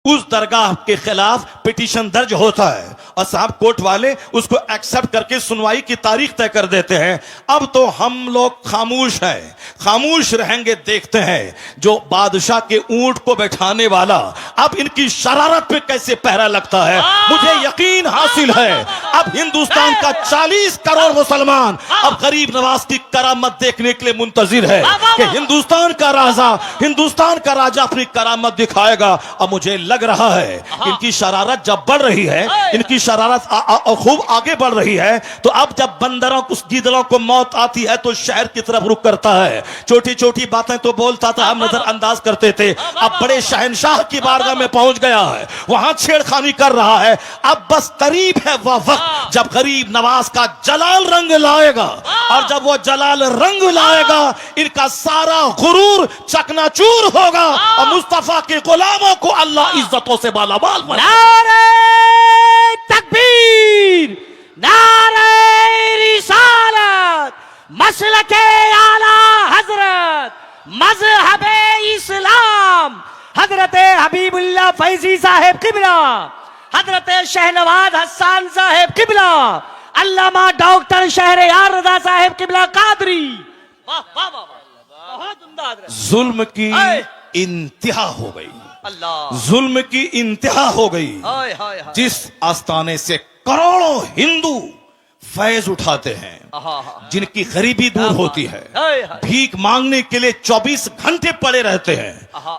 उस दरगाह के खिलाफ पिटीशन दर्ज होता है और साहब कोर्ट वाले उसको एक्सेप्ट करके सुनवाई की तारीख तय कर देते हैं। अब तो हम लोग खामोश हैं, खामोश रहेंगे, देखते हैं जो बादशाह के ऊंट को बैठाने वाला अब इनकी शरारत पे कैसे पहरा लगता है। मुझे यकीन हासिल है अब हिंदुस्तान का 40 करोड़ मुसलमान अब गरीब नवाज की करामत देखने के लिए मुंतजिर है कि हिंदुस्तान का राजा अपनी करामत दिखाएगा। अब मुझे लग रहा है इनकी शरारत जब बढ़ रही है, इनकी शरारत खूब आगे बढ़ रही है, तो अब जब बंदरों को, गीदड़ों को मौत आती है तो शहर की तरफ रुख करता है। छोटी छोटी बातें तो बोलता था, हम नजरअंदाज करते थे, अब बड़े शहंशाह की बारगाह में पहुंच गया है, वहां छेड़खानी कर रहा है। अब बस करीब है वह वक्त जब गरीब नवाज का जलाल रंग लाएगा, और जब वो जलाल रंग लाएगा इनका सारा गुरूर चकनाचूर होगा और मुस्तफा के गुलामों को अल्लाह इज्जतों से मालामाल बनाएगा। नारे तकबीर, नारे रिसालत, मसलके आला हजरत, मजहबे इस्लाम, हजरत हबीबुल्लाह फैजी साहेब किबला, हजरत शहनवाज हसन साहेब किबला, अल्लामा डॉक्टर शहरयार रजा साहेब किबला कादरी। वाह वाह वाह, बहुत उम्दा। जुल्म की इंतहा हो गई, अल्लाह, जुल्म की इंतहा हो गई। हाय हाय हाय, जिस आस्थाने से करोड़ों हिंदू फैज उठाते हैं, जिनकी गरीबी दूर होती है, भीख मांगने के लिए 24 घंटे पड़े रहते हैं,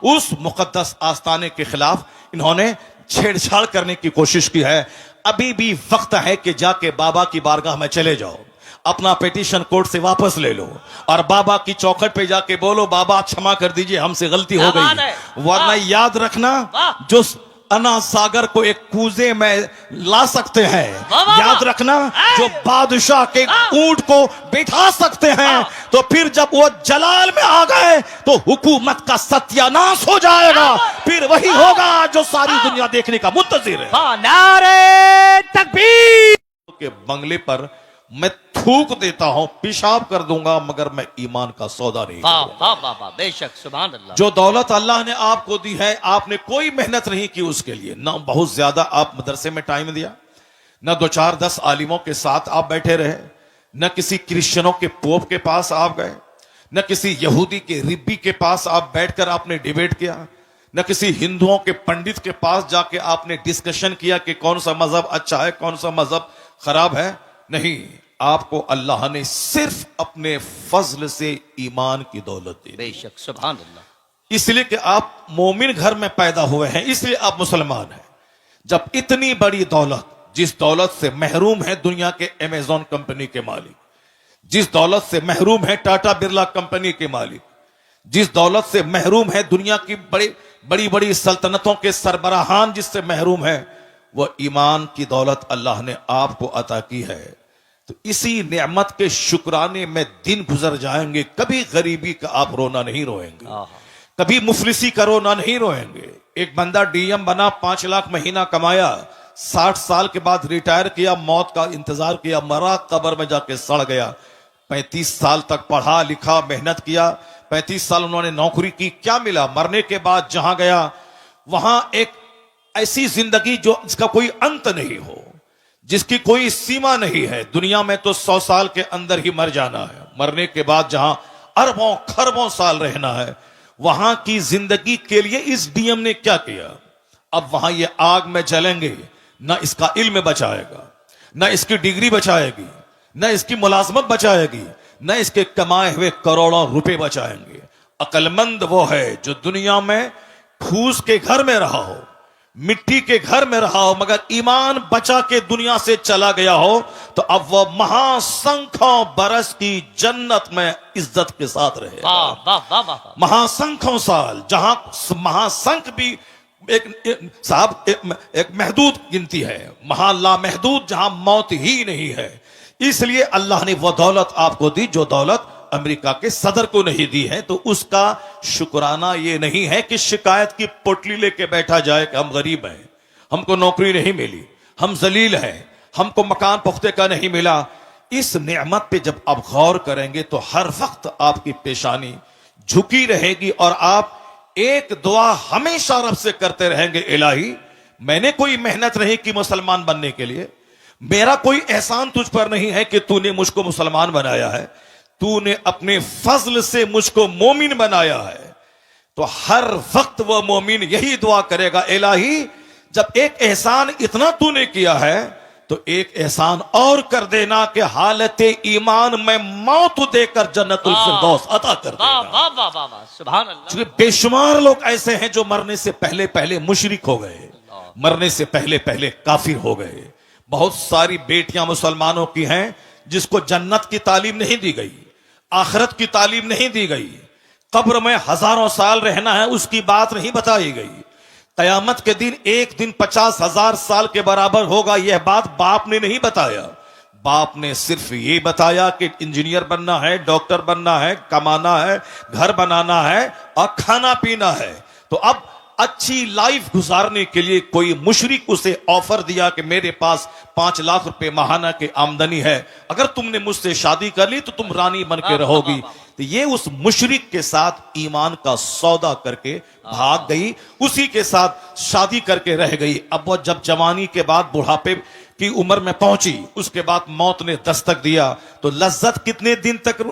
उस मुकद्दस आस्थाने के खिलाफ इन्होंने छेड़छाड़ करने की कोशिश की है। अभी भी वक्त है कि जाके बाबा की बारगाह में चले जाओ, अपना पिटीशन कोर्ट से वापस ले लो और बाबा की चौखट पे जाके बोलो, बाबा क्षमा कर दीजिए, हमसे गलती हो गई। वरना याद रखना, जो अना सागर को एक कूजे में ला सकते हैं, याद रखना, जो बादशाह के ऊंट को बिठा सकते हैं, तो फिर जब वो जलाल में आ गए तो हुकूमत का सत्यानाश हो जाएगा। फिर वही होगा जो सारी दुनिया देखने का मुंतजिर है। नारे तकबीर। के बंगले पर मैं थूक देता हूं, पेशाब कर दूंगा, मगर मैं ईमान का सौदा नहीं करूंगा। बेशक, सुभान अल्लाह। जो दौलत अल्लाह ने आपको दी है, आपने कोई मेहनत नहीं की उसके लिए, ना बहुत ज्यादा आप मदरसे में टाइम दिया, ना 2-4-10 आलिमों के साथ आप बैठे रहे, न किसी क्रिश्चियनों के पोप के पास आप गए, न किसी यहूदी के रिब्बी के पास आप बैठकर आपने डिबेट किया, न किसी हिंदुओं के पंडित के पास जाके आपने डिस्कशन किया कि कौन सा मजहब अच्छा है, कौन सा मजहब खराब है। नहीं, आपको अल्लाह ने सिर्फ अपने फजल से ईमान की दौलत दी। बेशक, सुभान अल्लाह। इसलिए कि आप मोमिन घर में पैदा हुए हैं, इसलिए आप मुसलमान हैं। जब इतनी बड़ी दौलत, जिस दौलत से महरूम है दुनिया के अमेजॉन कंपनी के मालिक, जिस दौलत से महरूम है टाटा बिरला कंपनी के मालिक, जिस दौलत से महरूम है दुनिया की बड़ी बड़ी सल्तनतों के सरबराहान, जिससे महरूम है, वह ईमान की दौलत अल्लाह ने आपको अता की है। तो इसी नेमत के शुक्राने में दिन गुजर जाएंगे, कभी गरीबी का आप रोना नहीं रोएंगे, कभी मुफलिसी का रोना नहीं रोएंगे। एक बंदा डीएम बना, 5 लाख महीना कमाया, 60 साल के बाद रिटायर किया, मौत का इंतजार किया, मरा, कब्र में जाके सड़ गया। 35 साल तक पढ़ा लिखा, मेहनत किया, 35 साल उन्होंने नौकरी की, क्या मिला? मरने के बाद जहां गया वहां एक ऐसी जिंदगी जो इसका कोई अंत नहीं हो, जिसकी कोई सीमा नहीं है। दुनिया में तो 100 साल के अंदर ही मर जाना है, मरने के बाद जहां अरबों खरबों साल रहना है, वहां की जिंदगी के लिए इस डीएम ने क्या किया? अब वहां ये आग में जलेंगे, ना इसका इल्म बचाएगा, ना इसकी डिग्री बचाएगी, ना इसकी मुलाजमत बचाएगी, ना इसके कमाए हुए करोड़ों रुपए बचाएंगे। अक्लमंद वो है जो दुनिया में फूस के घर में रहा हो, मिट्टी के घर में रहा हो, मगर ईमान बचा के दुनिया से चला गया हो, तो अब वह महासंख्यों बरस की जन्नत में इज्जत के साथ रहेगा। महासंख्यों साल, जहां महासंख भी एक महदूद गिनती है, महाला महदूद, जहां मौत ही नहीं है। इसलिए अल्लाह ने वह दौलत आपको दी जो दौलत अमेरिका के सदर को नहीं दी है। तो उसका शुक्राना ये नहीं है कि शिकायत की पोटली लेके बैठा जाए कि हम गरीब हैं, हमको नौकरी नहीं मिली, हम जलील हैं, हमको मकान पुख्ते का नहीं मिला। इस नेमत पे जब आप गौर करेंगे तो हर वक्त आपकी पेशानी झुकी रहेगी और आप एक दुआ हमेशा रब से करते रहेंगे, इलाही मैंने कोई मेहनत नहीं की मुसलमान बनने के लिए, मेरा कोई एहसान तुझ पर नहीं है कि तूने मुझको मुसलमान बनाया है, तूने अपने फजल से मुझको मोमिन बनाया है। तो हर वक्त वह मोमिन यही दुआ करेगा, इलाही जब एक एहसान इतना तूने किया है तो एक एहसान और कर देना कि हालत ईमान में मौत देकर जन्नतुल फिरदौस अता कर वाह देना। वाह वाह वाह वाह, सुभान अल्लाह। क्योंकि बेशुमार लोग ऐसे हैं जो मरने से पहले पहले मुशरिक हो गए, मरने से पहले पहले काफिर हो गए। बहुत सारी बेटियां मुसलमानों की हैं जिसको जन्नत की तालीम नहीं दी गई, आखिरत की तालीम नहीं दी गई, कब्र में हजारों साल रहना है उसकी बात नहीं बताई गई, कयामत के दिन एक दिन 50,000 साल के बराबर होगा यह बात बाप ने नहीं बताया। बाप ने सिर्फ ये बताया कि इंजीनियर बनना है, डॉक्टर बनना है, कमाना है, घर बनाना है और खाना पीना है। तो अब अच्छी लाइफ गुजारने के लिए कोई मुशरिक उसे ऑफर दिया कि मेरे पास 5 लाख रुपए माहाना की आमदनी है, अगर तुमने मुझसे शादी कर ली तो तुम रानी बन के रहोगी। तो ये उस मुशरिक के साथ ईमान का सौदा करके भाग गई, उसी के साथ शादी करके रह गई। अब वो जब जवानी के बाद बुढ़ापे की उम्र में पहुंची, उसके बाद मौत ने दस्तक दिया। तो लज्जत कितने दिन तक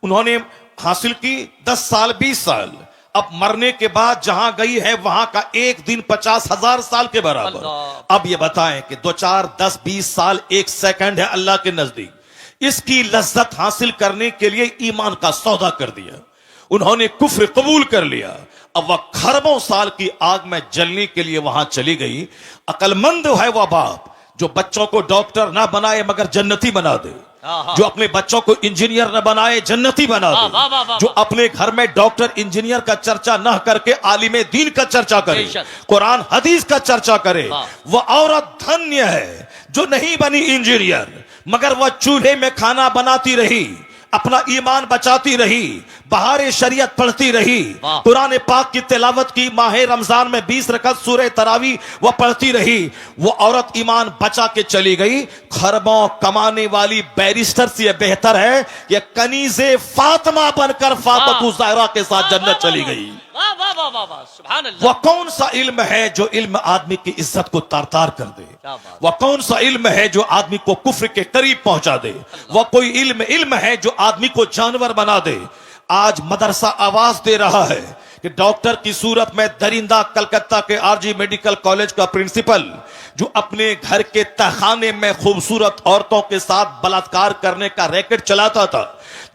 उन्होंने हासिल की? 10 साल 20 साल। अब मरने के बाद जहां गई है वहां का एक दिन 50,000 साल के बराबर। अब ये बताएं कि 2 4 10 20 साल एक सेकंड है अल्लाह के नजदीक। इसकी लज्जत हासिल करने के लिए ईमान का सौदा कर दिया, उन्होंने कुफ्र कबूल कर लिया। अब वह खरबों साल की आग में जलने के लिए वहां चली गई। अकलमंद है वह बाप जो बच्चों को डॉक्टर ना बनाए मगर जन्नती बना दे, जो अपने बच्चों को इंजीनियर न बनाए जन्नती बना दे, जो अपने घर में डॉक्टर इंजीनियर का चर्चा न करके आलिमे दीन का चर्चा करे, कुरान हदीस का चर्चा करे। वह औरत धन्य है जो नहीं बनी इंजीनियर मगर वह चूल्हे में खाना बनाती रही, अपना ईमान बचाती रही, बहारे शरीयत पढ़ती रही, कुरान पाक की तिलावत की, माह रमजान में 20 रकअत सूरह तरावी वह पढ़ती रही। वो औरत ईमान बचा के चली गई। खरबों कमाने वाली बैरिस्टर से यह बेहतर है कि कनीज़े फातिमा बनकर फातिमा ज़हरा के साथ जन्नत चली गई। वह कौन सा इल्म है जो इल्म आदमी की इज्जत को तार-तार कर दे? वह कौन सा इल्म है जो आदमी को कुफ्र के करीब पहुंचा दे? वह कोई इल्म है जो आदमी को जानवर बना दे? आज मदरसा आवाज दे रहा है कि डॉक्टर की सूरत में दरिंदा कलकत्ता के आरजी मेडिकल कॉलेज का प्रिंसिपल जो अपने घर के तहखाने में खूबसूरत औरतों के साथ बलात्कार करने का रैकेट चलाता था,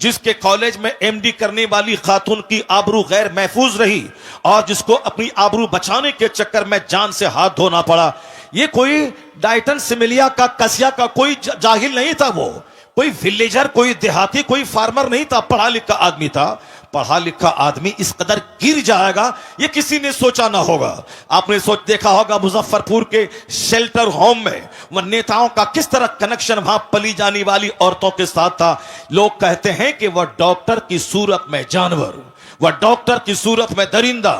जिसके कॉलेज में एमडी करने वाली खातून की आबरू गैर महफूज रही और जिसको अपनी आबरू बचाने के चक्कर में जान से हाथ धोना पड़ा। ये कोई डाइटन सिमिलिया का कसिया का कोई जाहिल नहीं था, वो कोई विलेजर, कोई देहाती, कोई फार्मर नहीं था, पढ़ा लिखा आदमी था। पढ़ा लिखा आदमी इस कदर गिर जाएगा ये किसी ने सोचा ना होगा। आपने देखा होगा मुजफ्फरपुर के शेल्टर होम में वह नेताओं का किस तरह कनेक्शन वहां पली जाने वाली औरतों के साथ था। लोग कहते हैं कि वह डॉक्टर की सूरत में जानवर, वह डॉक्टर की सूरत में दरिंदा।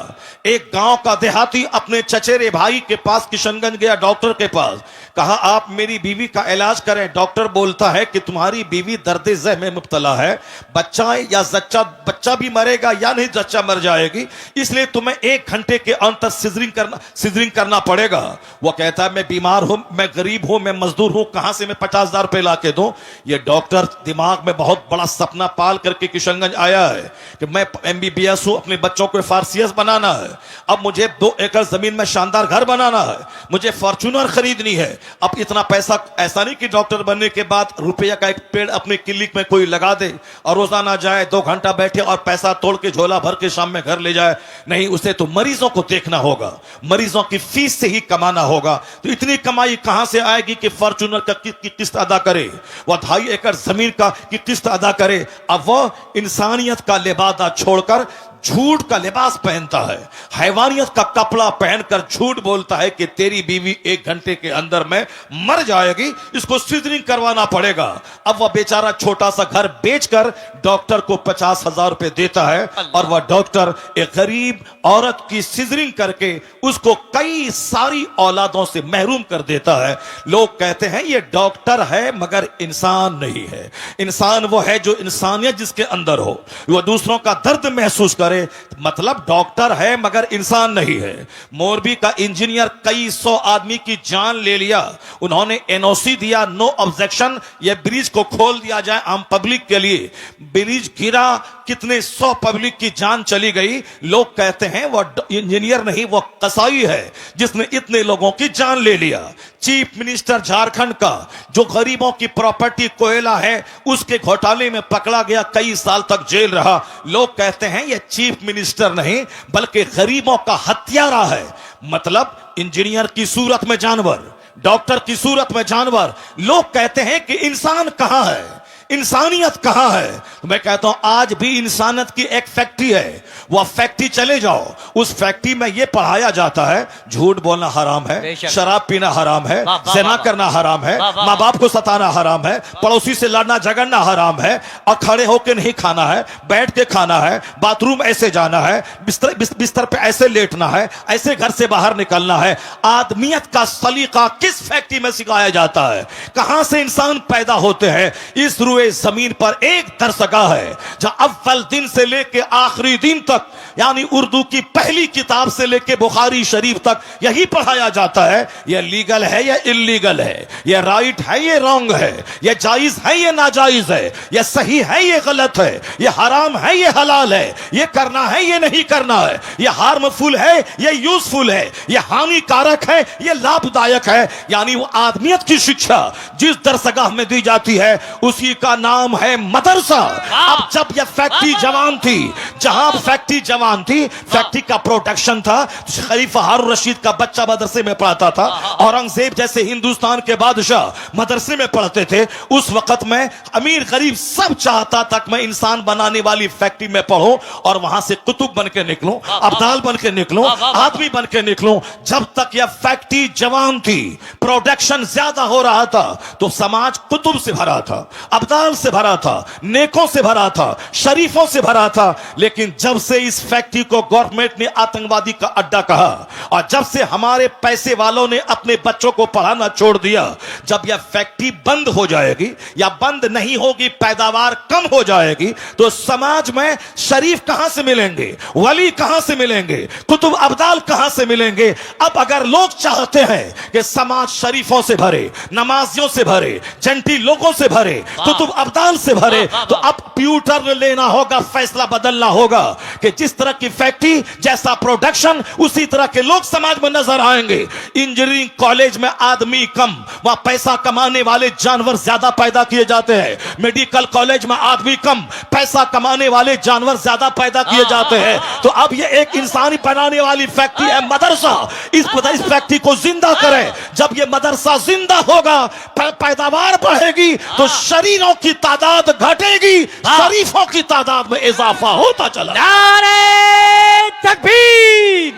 एक गांव का देहाती अपने चचेरे भाई के पास किशनगंज गया, डॉक्टर के पास, कहा आप मेरी बीवी का इलाज करें। डॉक्टर बोलता है कि तुम्हारी बीवी दर्द ज़ह में मुब्तला है, बच्चा भी मरेगा या नहीं जच्चा मर जाएगी, इसलिए तुम्हें 1 घंटे के अंतर सिजरिंग करना पड़ेगा। वो कहता है मैं बीमार हूं, मैं गरीब हूं, मैं मजदूर हूं, कहां से मैं 50,000 रुपए ला के दूं? ये डॉक्टर दिमाग में बहुत बड़ा सपना पाल करके किशनगंज आया है कि मैं MBBS हूं, अपने बच्चों को FRCS बनाना है, अब मुझे 2 एकड़ जमीन में शानदार घर बनाना है, मुझे फॉर्च्यूनर खरीदनी है। अब इतना पैसा, ऐसा नहीं कि डॉक्टर बनने के बाद रुपया का एक पेड़ अपने क्लिनिक में कोई लगा दे और रोजाना जाए 2 घंटा बैठे और पैसा तोड़ के झोला भर के शाम में घर ले जाए। नहीं, उसे तो मरीजों को देखना होगा, मरीजों की फीस से ही कमाना होगा। तो इतनी कमाई कहां से आएगी कि फॉर्च्यूनर का की किस्त अदा करे, वह 2.5 एकड़ जमीन का की किस्त अदा करे? अब वह इंसानियत का लिबादा छोड़कर झूठ का लिबास पहनता है, हैवानियत का कपड़ा पहनकर झूठ बोलता है कि तेरी बीवी 1 घंटे के अंदर में मर जाएगी, इसको सिजरिंग करवाना पड़ेगा। अब वह बेचारा छोटा सा घर बेचकर डॉक्टर को 50,000 रुपए देता है और वह डॉक्टर एक गरीब औरत की सिजरिंग करके उसको कई सारी औलादों से महरूम कर देता है। लोग कहते हैं ये डॉक्टर है मगर इंसान नहीं है। इंसान वो है जो इंसानियत जिसके अंदर हो, वो दूसरों का दर्द महसूस करे, मतलब डॉक्टर है मगर इंसान नहीं है। मोरबी का इंजीनियर कई 100 आदमी की जान ले लिया, उन्होंने एनओसी दिया, नो ऑब्जेक्शन, ये ब्रिज को खोल दिया जाए आम पब्लिक के लिए। ब्रिज गिरा, कितने 100 पब्लिक की जान चली गई। लोग कहते हैं वो इंजीनियर नहीं, वो कसाई है जिसने इतने लोगों की जान ले लिया। चीफ मिनिस्टर झारखंड का जो गरीबों की प्रॉपर्टी कोयला है उसके घोटाले में पकड़ा गया, कई साल तक जेल रहा। लोग कहते हैं यह चीफ मिनिस्टर नहीं बल्कि गरीबों का हत्यारा है। मतलब इंजीनियर की सूरत में जानवर, डॉक्टर की सूरत में जानवर। लोग कहते हैं कि इंसान कहां है, इंसानियत कहां है। मैं कहता हूं आज भी इंसानियत की एक फैक्ट्री है, वह फैक्ट्री चले जाओ, उस फैक्ट्री में यह पढ़ाया जाता है झूठ बोलना हराम है, शराब पीना हराम है, ज़िना करना हराम है, माँ बाप को सताना हराम है, पड़ोसी से लड़ना झगड़ना हराम है, और खड़े होकर नहीं खाना है, बैठ के खाना है, बाथरूम ऐसे जाना है, बिस्तर पे ऐसे लेटना है, ऐसे घर से बाहर निकलना है। आदमियत का सलीका किस फैक्ट्री में सिखाया जाता है? कहां से इंसान पैदा होते हैं? इस जमीन पर एक दरसगाह है जहां अव्वल दिन से लेकर आखिरी दिन तक, यानी उर्दू की पहली किताब से लेकर बुखारी शरीफ तक यही पढ़ाया जाता है। यह लीगल है या इल्लीगल है, यह राइट है ये रॉन्ग है, यह जायज है ये नाजायज है, यह सही है ये गलत है, यह हराम है ये हलाल है, यह करना है ये नहीं करना है, यह हार्मफुल है ये यूजफुल है, यह हानिकारक है ये लाभदायक है। यानी वो आदमियत की शिक्षा जिस दरसगाह में दी जाती है उसी का नाम है मदरसा। अब जब यह फैक्ट्री जवान थी, जहां फैक्ट्री जवान थी, फैक्ट्री का प्रोडक्शन था, खलीफा हारून रशीद का बच्चा मदरसे में पढ़ता था, औरंगजेब जैसे हिंदुस्तान के बादशाह मदरसे में पढ़ते थे। उस वक्त में अमीर गरीब सब चाहता था मैं इंसान बनाने वाली फैक्ट्री में पढ़ूं और वहां से कुतुब बन के निकलूं, अब्दाल बन के निकलूं, आदमी बन के निकलूं। जब तक यह फैक्ट्री जवान थी, प्रोडक्शन ज्यादा हो रहा था, तो समाज कुतुब से भरा था, अब्दाल से भरा था, नेकों से भरा था, शरीफों से भरा था। लेकिन जब से इस फैक्ट्री को गवर्नमेंट ने आतंकवादी का अड्डा कहा और जब से हमारे पैसे वालों ने अपने बच्चों को पढ़ाना छोड़ दिया, जब यह फैक्ट्री बंद हो जाएगी या बंद नहीं होगी, पैदावार कम हो जाएगी, तो समाज में शरीफ कहां से मिलेंगे, वली कहां से मिलेंगे, कुतुब अब्दाल कहां से मिलेंगे? अब अगर लोग चाहते हैं कि समाज शरीफों से भरे, नमाजियों से भरे, जंटी लोगों से भरे, कुतुब अब्दाल से भरे, तो अब प्यूटर लेना होगा, फैसला बदलना होगा कि जिस तरह की फैक्ट्री जैसा प्रोडक्शन उसी तरह के लोग समाज में नजर आएंगे। इंजीनियरिंग कॉलेज में आदमी कम, वहां पैसा कमाने वाले जानवर ज्यादा पैदा किए जाते हैं। मेडिकल कॉलेज में आदमी कम, पैसा कमाने वाले जानवर ज्यादा पैदा किए जाते हैं। तो अब ये एक इंसानी बनाने वाली फैक्ट्री है मदरसा। इस फैक्ट्री को जिंदा करें। जब ये मदरसा जिंदा होगा, पैदावार बढ़ेगी, तो शरीरों की तादाद घटेगी, शरीफों की तादाद में इजाफा होता चला। नारे तकबीर,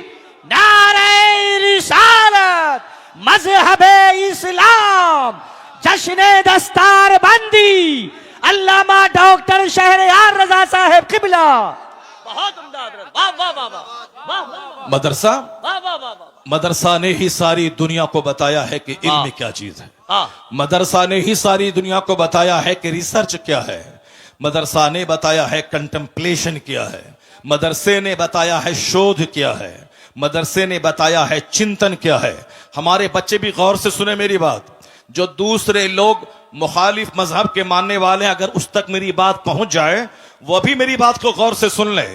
नारे रिसालत, मजहबे इस्लाम, जश्ने दस्तार बंदी, अल्लामा डॉक्टर शहरयार रजा साहब किबला। बहुत उम्दा, वाह वाह वाह वाह। मदरसा, वाह वाह वाह वाह। मदरसा ने ही सारी दुनिया को बताया है कि इल्म क्या चीज है। मदरसा ने ही सारी दुनिया को बताया है कि रिसर्च क्या है। मदरसा ने बताया है कंटेम्पलेशन क्या है। मदरसे ने बताया है शोध क्या है। मदरसे ने बताया है चिंतन क्या है। हमारे बच्चे भी गौर से सुने मेरी बात। जो दूसरे लोग मुखालिफ मजहब के मानने वाले, अगर उस तक मेरी बात पहुंच जाए, वो भी मेरी बात को गौर से सुन ले।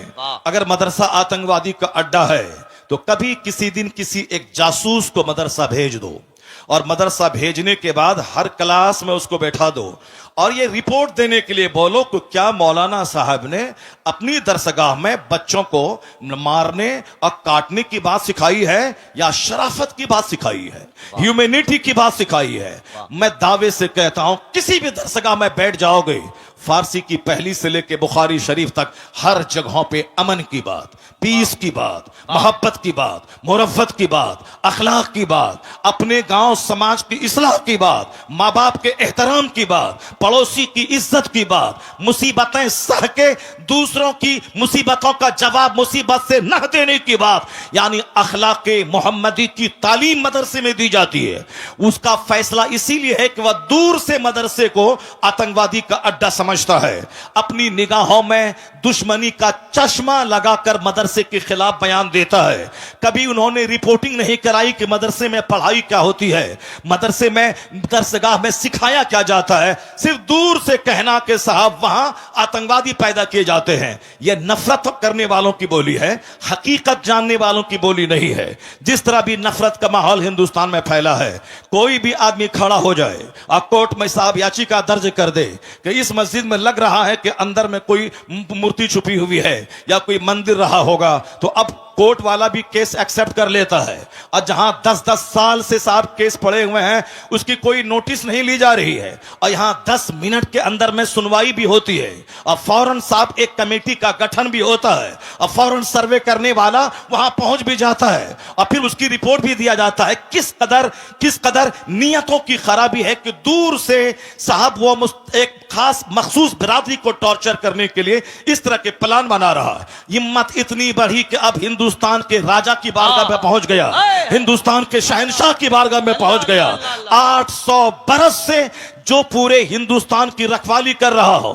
अगर मदरसा आतंकवादी का अड्डा है तो कभी किसी दिन किसी एक जासूस को मदरसा भेज दो और मदरसा भेजने के बाद हर क्लास में उसको बैठा दो और ये रिपोर्ट देने के लिए बोलो कि क्या मौलाना साहब ने अपनी दरसगाह में बच्चों को मारने और काटने की बात सिखाई है या शराफत की बात सिखाई है, ह्यूमैनिटी की बात सिखाई है। मैं दावे से कहता हूं किसी भी दरसगाह में बैठ जाओगे, फारसी की पहली से लेकर बुखारी शरीफ तक हर जगहों पे अमन की बात, पीस की बात, मोहब्बत की बात, मुरफ़्फ़त की बात, अखलाक की बात, अपने गांव समाज की इस्लाह की बात, माँ बाप के एहतराम की बात, पड़ोसी की इज्जत की बात, मुसीबतें सह के दूसरों की मुसीबतों का जवाब मुसीबत से न देने की बात, यानी अखलाक मोहम्मदी की तालीम मदरसे में दी जाती है। उसका फैसला इसीलिए है कि वह दूर से मदरसे को आतंकवादी का अड्डा समझता है। अपनी निगाहों में दुश्मनी का चश्मा लगाकर मदरसे के खिलाफ बयान देता है। कभी उन्होंने रिपोर्टिंग नहीं कराई कि मदरसे में पढ़ाई क्या होती है, मदरसे में दरसगाह में सिखाया क्या जाता है। सिर्फ दूर से कहना कि साहब वहां आतंकवादी पैदा किए जाते हैं। यह नफरत करने वालों की बोली है, हकीकत जानने वालों की बोली नहीं है। जिस तरह भी नफरत का माहौल हिंदुस्तान में फैला है, कोई भी आदमी खड़ा हो जाए और कोर्ट में साहब याचिका दर्ज कर दे कि इस मस्जिद में लग रहा है कि अंदर में कोई मूर्ति छुपी हुई है या कोई मंदिर रहा होगा, तो अब कोर्ट वाला भी केस एक्सेप्ट कर लेता है। और जहां 10-10 साल से साहब केस पड़े हुए हैं, उसकी कोई नोटिस नहीं ली जा रही है, और यहां 10 मिनट के अंदर में सुनवाई भी होती है, और फौरन साहब एक कमेटी का गठन भी होता है, और फौरन सर्वे करने वाला वहां पहुंच भी जाता है, और फिर उसकी रिपोर्ट भी दिया जाता है। किस कदर नियतों की खराबी है कि दूर से साहब वो एक खास मखसूस बिरादरी को टॉर्चर करने के लिए इस तरह के प्लान बना रहा है। हिम्मत इतनी बढ़ी कि अब हिंदुस्तान के राजा की बारगाह में पहुंच गया, हिंदुस्तान के शहंशाह की बारगाह में पहुंच गया। 800 बरस से जो पूरे हिंदुस्तान की रखवाली कर रहा हो,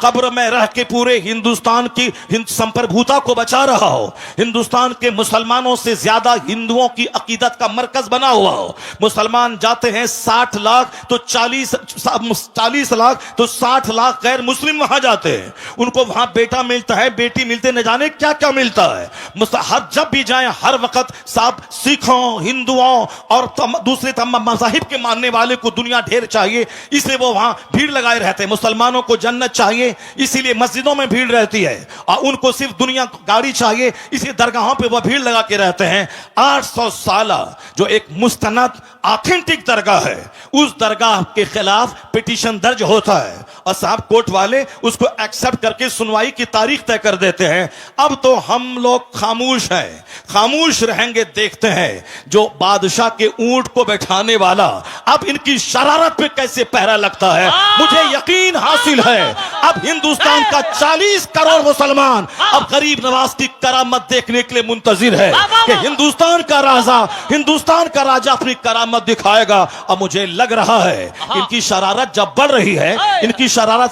कब्र में रह के पूरे हिंदुस्तान की संप्रभुता को बचा रहा हो, हिंदुस्तान के मुसलमानों से ज्यादा हिंदुओं की अकीदत का मरकज बना हुआ हो। मुसलमान जाते हैं 60 लाख तो 40 लाख तो 60 लाख गैर मुस्लिम वहां जाते हैं। उनको वहां बेटा मिलता है, बेटी मिलते, न जाने क्या क्या मिलता है। हर जब भी जाए हर वक्त साहब सिखों, हिंदुओं और दूसरे तमाम मज़ाहिब के मानने वाले को दुनिया ढेर चाहिए, इसलिए वो वहां भीड़ लगाए रहते हैं। मुसलमानों को जन्नत चाहिए, इसीलिए मस्जिदों में भीड़ रहती है, और उनको सिर्फ दुनिया गाड़ी चाहिए, इसलिए दरगाहों पे वो भीड़ लगा के रहते हैं। 800 साल जो एक मुस्तनद ऑथेंटिक दरगाह है, उस दरगाह के खिलाफ पिटीशन दर्ज होता है, और साहब कोर्ट वाले उसको एक्सेप्ट करके सुनवाई की तारीख तय कर देते हैं। अब तो हम लोग खामोश हैं, खामोश रहेंगे, देखते हैं जो बादशाह के ऊंट को बैठाने वाला अब इनकी शरारत पे कैसे पहरा लगता है। मुझे यकीन हासिल है अब हिंदुस्तान का 40 करोड़ मुसलमान अब गरीब नवाज की करामत देखने के लिए मुंतजिर है कि हिंदुस्तान का राजा अपनी करामत दिखाएगा। और मुझे लग रहा है इनकी शरारत जब बढ़ रही है, इनकी शरारत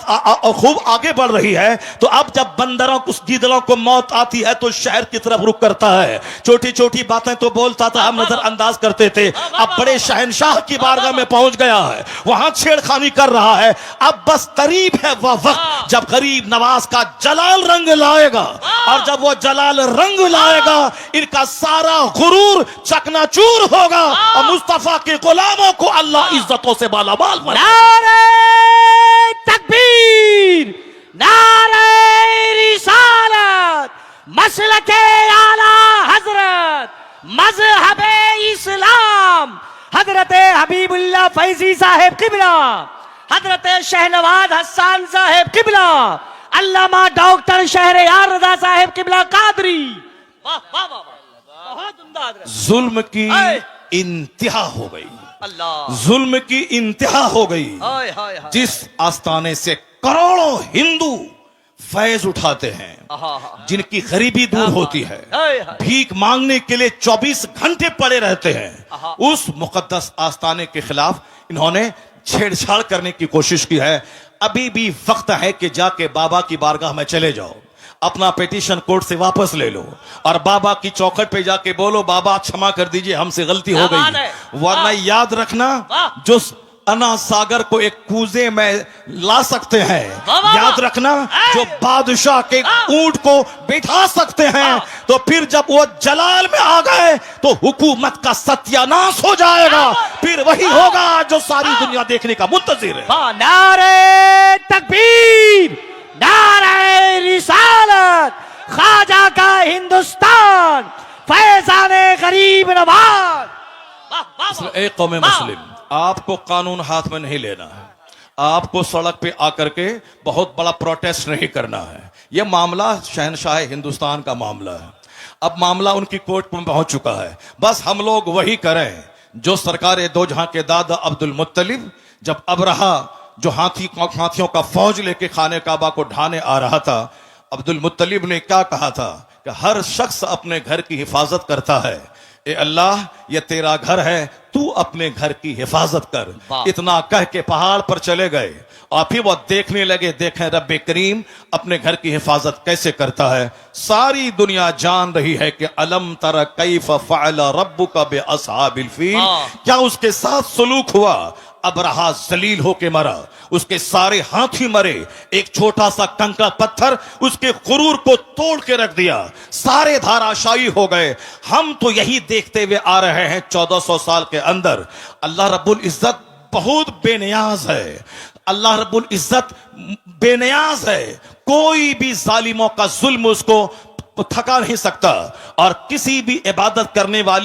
खूब आगे बढ़ रही है, तो अब जब बंदरों को, गीदड़ों को मौत आती है तो शहर की तरफ रुख करता है। छोटी छोटी बातें तो बोलता था, हम नजरअंदाज करते थे, अब बड़े शहंशाह की बारगाह में पहुंच गया है, वहां छेड़खानी कर रहा है। अब बस करीब है वह वक्त जब गरीब नवाज का जलाल रंग लाएगा, और जब वो जलाल रंग लाएगा इनका सारा गुरूर चकनाचूर होगा, और मुस्तफा के गुलामों को अल्लाह इज्जतों से मालामाल बनाएगा। नारे तकबीर, नारे रिसालत, मसलके आला हजरत, मजहबे इस्लाम, हजरत हबीबुल्लाह फैजी साहेब किबला, हजरत शहनवाज हसन साहेब किबला, अल्लामा डॉक्टर शहरयार रजा साहेब किबला कादरी। वाह वाह वाह, बहुत उम्दा। जुल्म की इंतहा हो गई, अल्लाह, जुल्म की इंतहा हो गई। हाय हाय हाय, जिस आस्थाने से करोड़ों हिंदू फैज उठाते हैं, जिनकी गरीबी दूर होती है, भीख मांगने के लिए 24 घंटे पड़े रहते हैं, उस मुकद्दस आस्थाने के खिलाफ इन्होंने छेड़छाड़ करने की कोशिश की है। अभी भी वक्त है कि जाके बाबा की बारगाह में चले जाओ, अपना पिटीशन कोर्ट से वापस ले लो, और बाबा की चौखट पे जाके बोलो, बाबा क्षमा कर दीजिए, हमसे गलती हो गई। वरना याद रखना, जो अना सागर को एक कूजे में ला सकते हैं, याद रखना, जो बादशाह के ऊंट को बैठा सकते हैं, तो फिर जब वो जलाल में आ गए तो हुकूमत का सत्यानाश हो जाएगा। फिर वही होगा जो सारी दुनिया देखने का मुंतजिर है। नारे तकबीर, नारे रिसालत, ख्वाजा का हिंदुस्तान, फैजाने गरीब नवाज। एक कौम मुस्लिम, आपको कानून हाथ में नहीं लेना है, आपको सड़क पे आकर के बहुत बड़ा प्रोटेस्ट नहीं करना है। यह मामला शहनशाह हिंदुस्तान का मामला है। अब मामला उनकी कोर्ट में पहुंच चुका है। बस हम लोग वही करें जो सरकार दो जहां के दादा अब्दुल मुत्तलिब, जब अबरहा जो हाथियों का फौज लेके खाने काबा को ढाने आ रहा था, अब्दुल मुत्तलिब ने क्या कहा था कि हर शख्स अपने घर की हिफाजत करता है, ए अल्लाह ये तेरा घर है, तू अपने घर की हिफाजत कर। इतना कह के पहाड़ पर चले गए और फिर वो देखने लगे, देखें रब्बे करीम अपने घर की हिफाजत कैसे करता है। सारी दुनिया जान रही है कि अलम तरा कैफ फअल रब्बुका बिअसहाबिल फील, क्या उसके साथ सलूक हुआ। अबरहा जलील होके मरा, उसके सारे हाथी मरे, एक छोटा सा कंकड़ पत्थर उसके गुरूर को तोड़ के रख दिया, सारे धाराशायी हो गए। हम तो यही देखते हुए आ रहे हैं 1400 साल के अंदर। अल्लाह रब्बुल इज्जत बहुत बेनियाज है, अल्लाह रब्बुल इज्जत बेनियाज है। कोई भी जालिमों का जुल्म उसको थका नहीं सकता, और किसी भी इबादत करने वाली